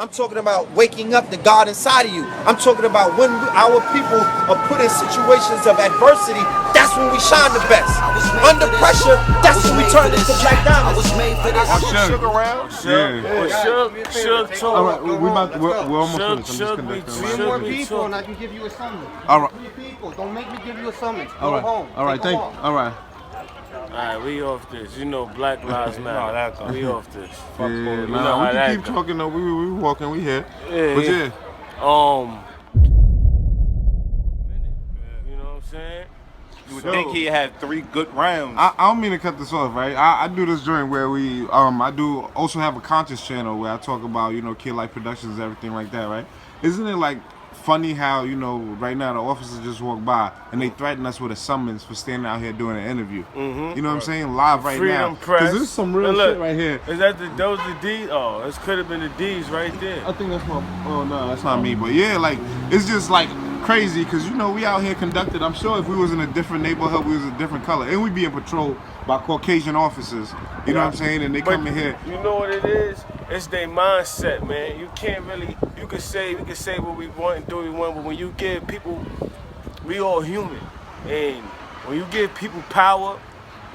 I'm talking about waking up the God inside of you. I'm talking about when our people are put in situations of adversity, that's when we shine the best. Under pressure, that's when we turn into black diamonds. Suge around? Suge talk. All right, we're almost finished. I'm just conducting. Three more people and I can give you a summons. All right. 3 people. Don't make me give you a summons. All Go right. home. All right. Thank. All right. Alright, we off this. You know, Black Lives Matter. We off this. Yeah, nah, we can keep talking though. We walking. We here. Yeah, But yeah. You know what I'm saying? You would think he had 3 good rounds. I don't mean to cut this off, right? I do this joint where we I do also have a conscious channel where I talk about, you know, Kid Life Productions, everything like that, right? Isn't it like funny how, you know, right now the officers just walk by and they threaten us with a summons for standing out here doing an interview. You know what I'm saying? Live right Freedom now. Press. Because there's some real Look, shit right here. Is that those the D's? Oh, this could have been the D's right there. I think that's my. Oh no, that's not me. But yeah, like it's just like crazy because you know we out here conducted. I'm sure if we was in a different neighborhood, we was a different color, and we being patrolled by Caucasian officers. You know what I'm saying? And they come in here. You know what it is? It's their mindset, man. You can't really. We can say what we want and do what we want, but when you give people, we all human, and when you give people power,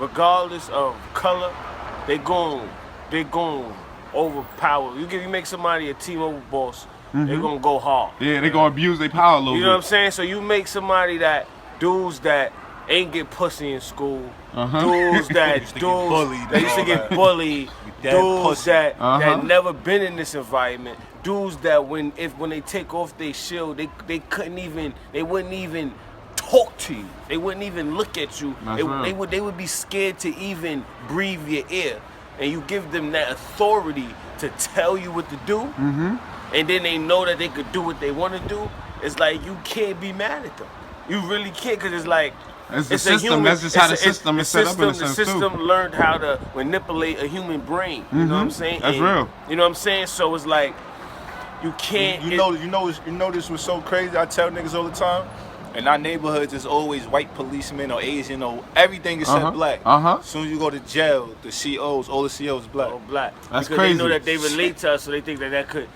regardless of color, they gon' overpower. You make somebody a T-Mobile boss, they gonna go hard. Yeah, they gonna abuse their power a little bit. You know what I'm saying? So you make somebody that dudes that ain't get pussy in school, dudes that used to get bullied, dudes that never been in this environment, dudes that when they take off their shield, they wouldn't even talk to you. They wouldn't even look at you. They would be scared to even breathe your ear. And you give them that authority to tell you what to do, and then they know that they could do what they want to do. It's like you can't be mad at them. You really can't, because it's like it's a system. That's just how the system is set up in a sense too. The system learned how to manipulate a human brain. You know what I'm saying? That's real. You know what I'm saying? So it's like you can't. You know this was so crazy. I tell niggas all the time. In our neighborhoods, there's always white policemen or Asian or everything except black. As soon as you go to jail, the C.E.Os, all the C.E.Os black. Oh, black. That's because crazy. They know that they relate to us, so they think that could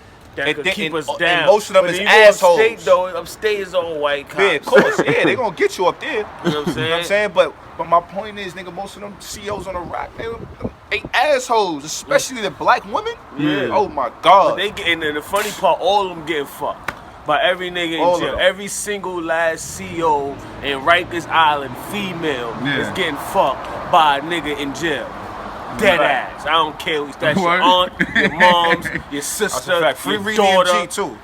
keep us down. And most of them is you assholes. Upstate, though, upstate is all white cops. Yeah, of course. Yeah, they gonna get you up there. You know what I'm saying? You know what I'm saying? But my point is, nigga, most of them CEOs on the rock, they assholes, especially the black women. Yeah. Oh my God. But and the funny part, all of them getting fucked by every nigga in jail. Every single last CEO in Rikers Island, female, is getting fucked by a nigga in jail. Dead ass. I don't care if that's your aunt, your mom's, your sister, your daughter. Too.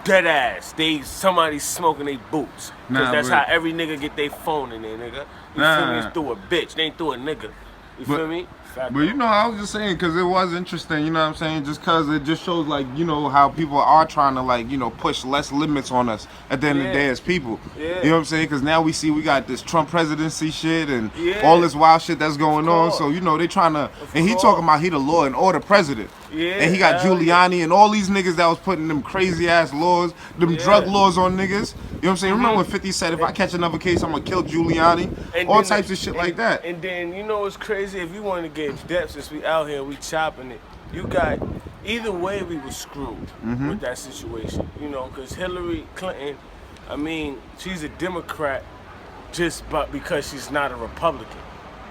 Dead ass. Somebody smoking their boots. Cause that's how every nigga get their phone in there, nigga. You feel me? It's through a bitch. They ain't through a nigga. You feel me? But you know, I was just saying, because it was interesting, you know what I'm saying? Just because it just shows, like, you know, how people are trying to, like, you know, push less limits on us at the end of the day as people. You know what I'm saying? Because now we see we got this Trump presidency shit and all this wild shit that's going on. So, you know, they trying to, and he talking about he the law and order president. And he got Giuliani and all these niggas that was putting them crazy ass laws, them drug laws on niggas. You know what I'm saying? Remember when 50 said, if I catch another case, I'm gonna kill Giuliani? And all types of shit like that. And then, you know what's crazy? If you want to get in depth, since we out here, we chopping it, you got, either way we were screwed with that situation. You know, because Hillary Clinton, I mean, she's a Democrat because she's not a Republican.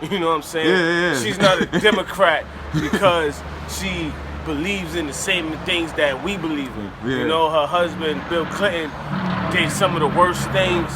You know what I'm saying? Yeah. She's not a Democrat because she believes in the same things that we believe in. You know, her husband, Bill Clinton, did some of the worst things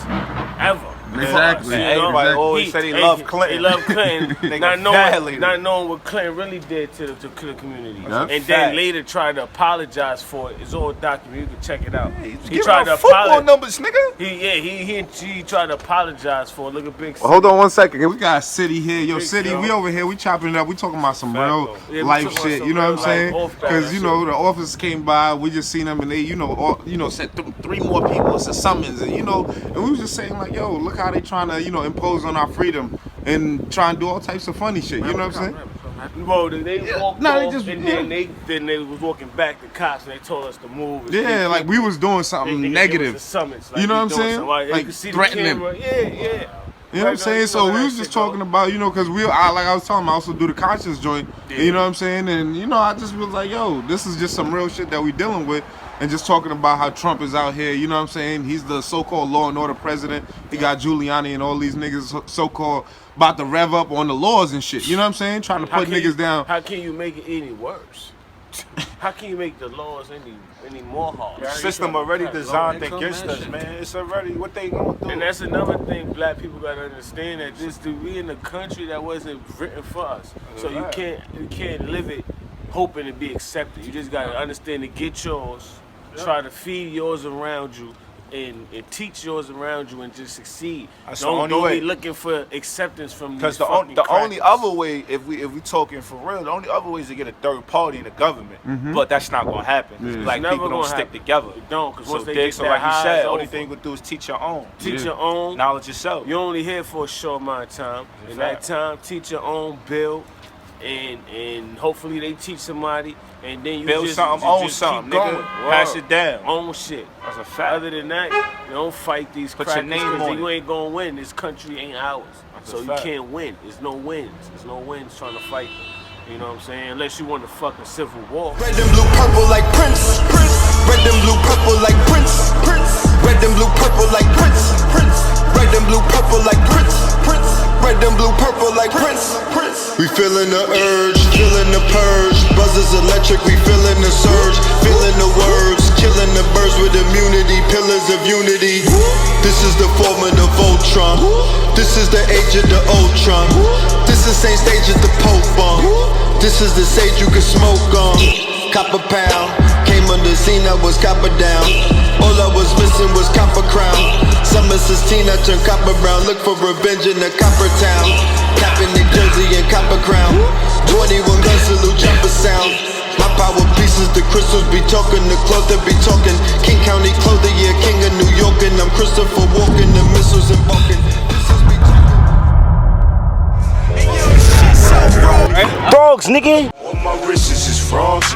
ever. Exactly. Everybody always said he loved Clinton. He loved Clinton, not knowing what Clinton really did to the community. And then later tried to apologize for it. It's all documented. You can check it out. He tried to football numbers, nigga. He tried to apologize for it. Look at Big City. Hold on one second. We got City here. Yo, City, we over here. We chopping it up. We talking about some real life shit. You know what I'm saying? Because, you know, the officers came by. We just seen them and they, you know, said 3 more people. It's a summons. And, you know, and we was just saying, like, yo, look how they trying to, you know, impose on our freedom and try and do all types of funny shit. You know what I'm saying? Well, they walked off, and then they was walking back to cops and they told us to move. Like we was doing something negative. Summits, you know what I'm saying? Like threatening. Yeah. You know what I'm saying? So we was just talking about, you know, because like I was telling him, I also do the conscience joint. Yeah. You know what I'm saying? And, you know, I just was like, yo, this is just some real shit that we dealing with. And just talking about how Trump is out here, you know what I'm saying? He's the so-called law and order president. He got Giuliani and all these niggas so-called about to rev up on the laws and shit. You know what I'm saying? Trying to put niggas down. How can you make it any worse? How can you make the laws any more hard? The system already designed against us, man. It's already what they gonna do. And that's another thing black people gotta understand, that we in a country that wasn't written for us. So you can't live it hoping to be accepted. You just gotta understand to get yours, try to feed yours around you, and teach yours around you and just succeed. Don't be looking for acceptance from these because the only other way, if we talking for real, the only other way is to get a third party in the government. But that's not gonna happen. Yeah. Black people don't stick together. It don't, because once they like you said, the only thing we do is teach your own. Teach your own. Knowledge yourself. You're only here for a short amount of time. In that time, teach your own, build, and hopefully they teach somebody, and then you build just something, own something, nigga. Pass it down. Own shit. That's a fact. Other than that, you don't fight these crackers because you ain't gonna win. This country ain't ours. So you can't win. There's no wins. There's no wins trying to fight them. You know what I'm saying? Unless you want a fucking civil war. Red and blue, purple like Prince. Red and blue, purple like Prince. Red and blue, purple like Prince. Red and blue, purple like Prince. Red and blue, purple like Prince. We feeling the urge, feeling the purge. Buzzers electric, we feeling the surge. Feeling the words, killing the birds with immunity. Pillars of unity. This is the formula of Voltron. This is the age of the Ultron. This is same stage as the Pope bomb. This is the sage you can smoke on. Copper pound, came on the scene, I was copper down. All I was missing was copper crown. Summer 16, I turned copper brown. Look for revenge in the copper town. Capping New Jersey and copper crown. 21 guns, salute jumper sound. My power pieces, the crystals be talking, the cloth that be talking. King County clothing, yeah, king of New York, and I'm Christopher Walken, the missiles and Balkan. Frogs, nigga. All my wrists is frogs.